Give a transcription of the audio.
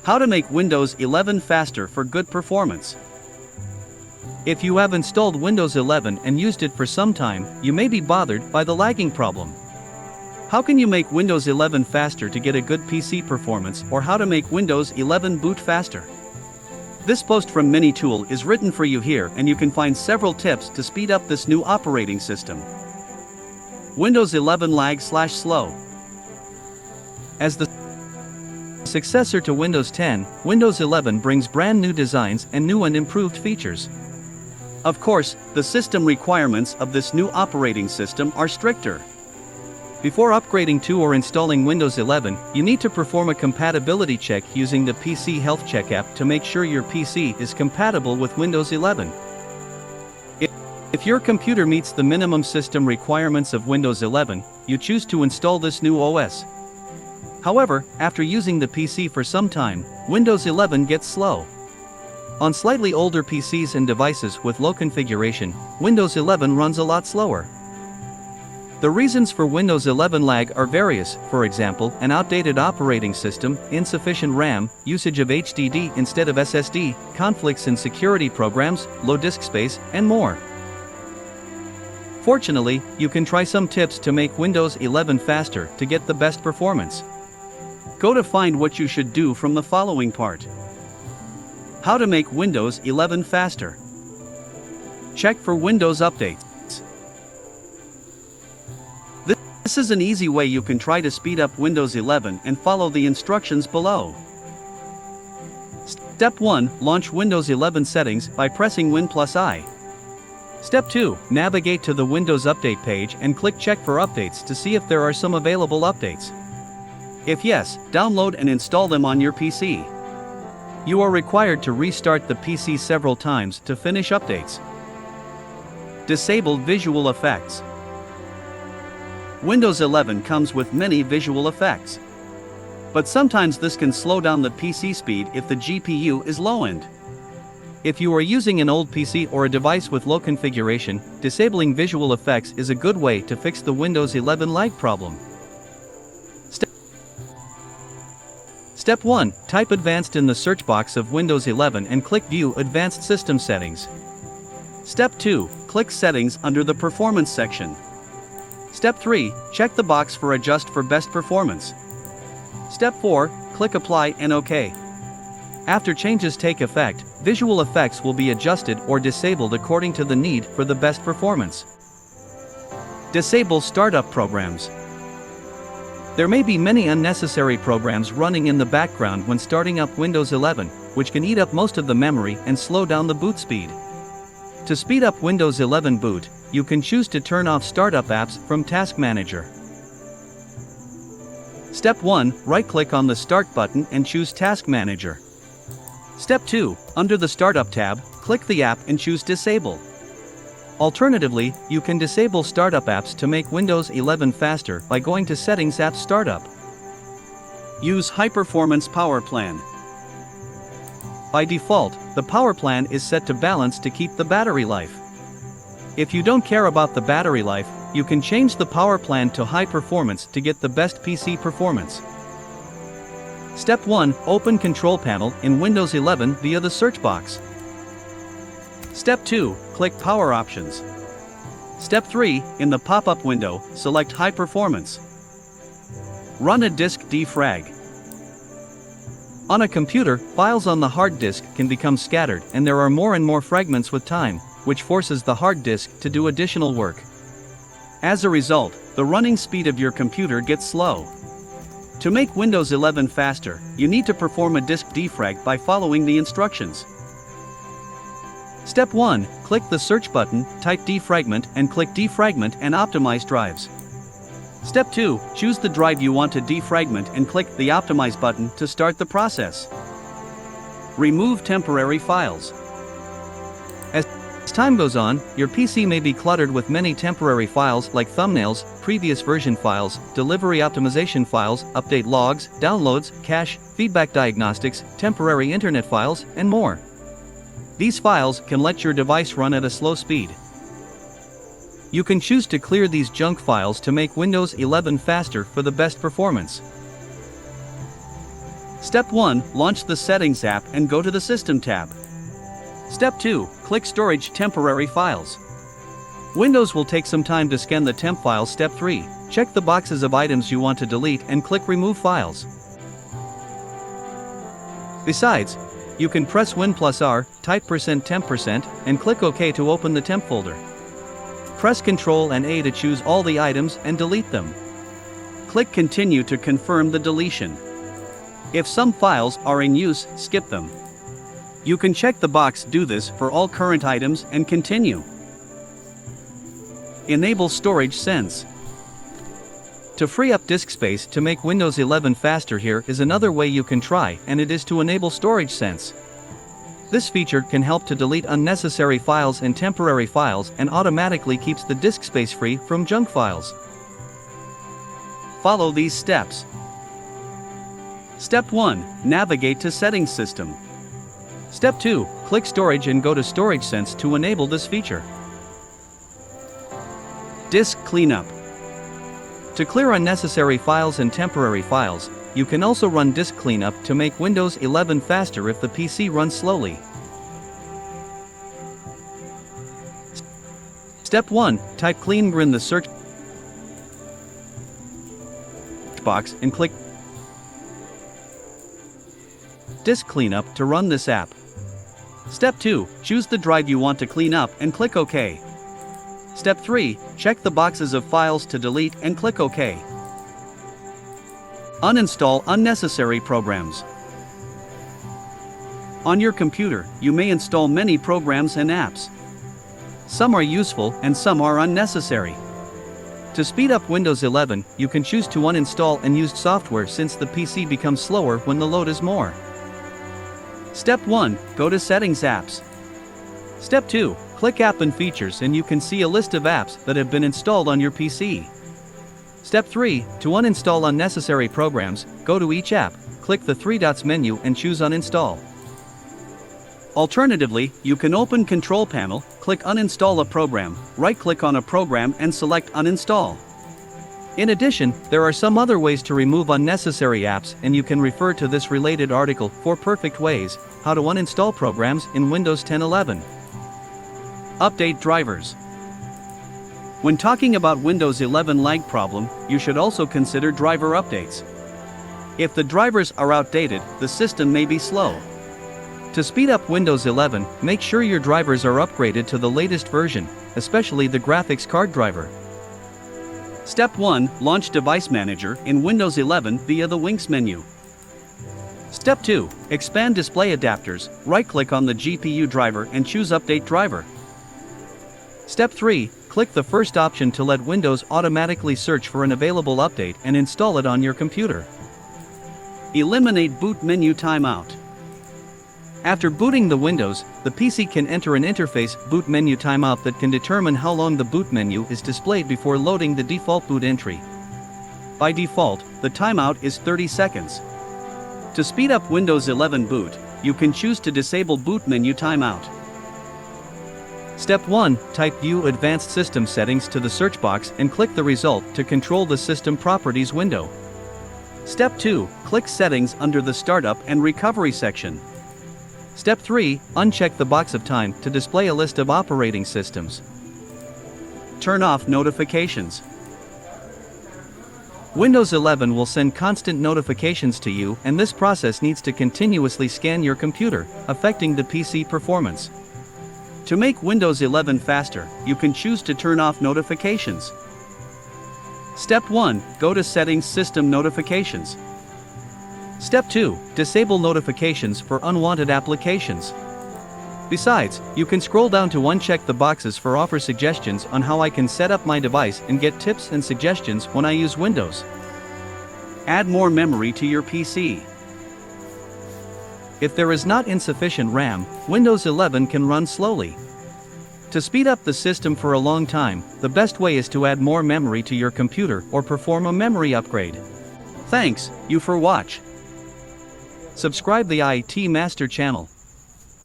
How to make Windows 11 faster for good performance. If you have installed Windows 11 and used it for some time, you may be bothered by the lagging problem. How can you make Windows 11 faster to get a good PC performance, or how to make Windows 11 boot faster? This post from Minitool is written for you here, and you can find several tips to speed up this new operating system. Windows 11 lag/slow. As the successor to Windows 10, Windows 11 brings brand new designs and new and improved features. Of course, the system requirements of this new operating system are stricter. Before upgrading to or installing Windows 11, you need to perform a compatibility check using the PC Health Check app to make sure your PC is compatible with Windows 11. If your computer meets the minimum system requirements of Windows 11, you choose to install this new OS. However, after using the PC for some time, Windows 11 gets slow. On slightly older PCs and devices with low configuration, Windows 11 runs a lot slower. The reasons for Windows 11 lag are various, for example, an outdated operating system, insufficient RAM, usage of HDD instead of SSD, conflicts in security programs, low disk space, and more. Fortunately, you can try some tips to make Windows 11 faster to get the best performance. Go to find what you should do from the following part. How to make Windows 11 faster. Check for Windows updates. This is an easy way you can try to speed up Windows 11 and follow the instructions below. Step 1. Launch Windows 11 settings by pressing Win+I. Step 2. Navigate to the Windows Update page and click Check for Updates to see if there are some available updates. If yes, download and install them on your PC. You are required to restart the PC several times to finish updates. Disable visual effects. Windows 11 comes with many visual effects. But sometimes this can slow down the PC speed if the GPU is low-end. If you are using an old PC or a device with low configuration, disabling visual effects is a good way to fix the Windows 11 lag problem. Step 1. Type Advanced in the search box of Windows 11 and click View Advanced System Settings. Step 2. Click Settings under the Performance section. Step 3. Check the box for Adjust for Best Performance. Step 4. Click Apply and OK. After changes take effect, visual effects will be adjusted or disabled according to the need for the best performance. Disable startup programs. There may be many unnecessary programs running in the background when starting up Windows 11, which can eat up most of the memory and slow down the boot speed. To speed up Windows 11 boot, you can choose to turn off startup apps from Task Manager. Step 1. Right-click on the Start button and choose Task Manager. Step 2. Under the Startup tab, click the app and choose Disable. Alternatively, you can disable startup apps to make Windows 11 faster by going to Settings App Startup. Use High Performance Power Plan. By default, the power plan is set to balance to keep the battery life. If you don't care about the battery life, you can change the power plan to High Performance to get the best PC performance. Step 1. Open Control Panel in Windows 11 via the search box. Step 2. Click Power Options. Step 3. In the pop-up window, select High Performance. Run a Disk Defrag. On a computer, files on the hard disk can become scattered, and there are more and more fragments with time, which forces the hard disk to do additional work. As a result, the running speed of your computer gets slow. To make Windows 11 faster, you need to perform a disk defrag by following the instructions. Step 1. Click the search button, type defragment and click Defragment and Optimize Drives. Step 2. Choose the drive you want to defragment and click the Optimize button to start the process. Remove temporary files. As time goes on, your PC may be cluttered with many temporary files like thumbnails, previous version files, delivery optimization files, update logs, downloads, cache, feedback diagnostics, temporary internet files, and more. These files can let your device run at a slow speed. You can choose to clear these junk files to make Windows 11 faster for the best performance. Step 1. Launch the Settings app and go to the System tab. Step 2. Click Storage Temporary Files. Windows will take some time to scan the temp files. Step 3. Check the boxes of items you want to delete and click Remove Files. Besides, you can press Win+R, type %temp% and click OK to open the temp folder. Press Ctrl and A to choose all the items and delete them. Click Continue to confirm the deletion. If some files are in use, skip them. You can check the box Do this for all current items and continue. Enable Storage Sense. To free up disk space to make Windows 11 faster, here is another way you can try, and it is to enable Storage Sense. This feature can help to delete unnecessary files and temporary files and automatically keeps the disk space free from junk files. Follow these steps. Step 1. Navigate to Settings System. Step 2. Click Storage and go to Storage Sense to enable this feature. Disk Cleanup. To clear unnecessary files and temporary files, you can also run Disk Cleanup to make Windows 11 faster if the PC runs slowly. Step 1. Type clean in the search box and click Disk Cleanup to run this app. Step 2. Choose the drive you want to clean up and click OK. Step 3. Check the boxes of files to delete and click OK. Uninstall unnecessary programs. On your computer, you may install many programs and apps. Some are useful and some are unnecessary. To speed up Windows 11, you can choose to uninstall unused software since the PC becomes slower when the load is more. Step 1. Go to Settings Apps. Step 2. Click App and Features and you can see a list of apps that have been installed on your PC. Step 3. To uninstall unnecessary programs, go to each app, click the three dots menu and choose Uninstall. Alternatively, you can open Control Panel, click Uninstall a program, right-click on a program and select Uninstall. In addition, there are some other ways to remove unnecessary apps, and you can refer to this related article, 4 Perfect Ways, How to Uninstall Programs in Windows 10 11. Update drivers. When talking about Windows 11 lag problem, you should also consider driver updates. If the drivers are outdated, the system may be slow. To speed up Windows 11, make sure your drivers are upgraded to the latest version, especially the graphics card driver. Step 1. Launch Device Manager in Windows 11 via the Winks menu. Step 2. Expand display adapters, right-click on the GPU driver and choose Update Driver. Step 3. Click the first option to let Windows automatically search for an available update and install it on your computer. Eliminate Boot Menu Timeout. After booting the Windows, the PC can enter an interface boot menu timeout that can determine how long the boot menu is displayed before loading the default boot entry. By default, the timeout is 30 seconds. To speed up Windows 11 boot, you can choose to disable boot menu timeout. Step 1. Type View Advanced System Settings to the search box and click the result to control the System Properties window. Step 2. Click Settings under the Startup and Recovery section. Step 3. Uncheck the box of Time to display a list of operating systems. Turn off notifications. Windows 11 will send constant notifications to you, and this process needs to continuously scan your computer, affecting the PC performance. To make Windows 11 faster, you can choose to turn off notifications. Step 1. Go to Settings System Notifications. Step 2. Disable notifications for unwanted applications. Besides, you can scroll down to uncheck the boxes for offer suggestions on how I can set up my device and get tips and suggestions when I use Windows. Add more memory to your PC. If there is not insufficient RAM, Windows 11 can run slowly. To speed up the system for a long time, the best way is to add more memory to your computer or perform a memory upgrade. Thanks you for watch. Subscribe the IT Master channel.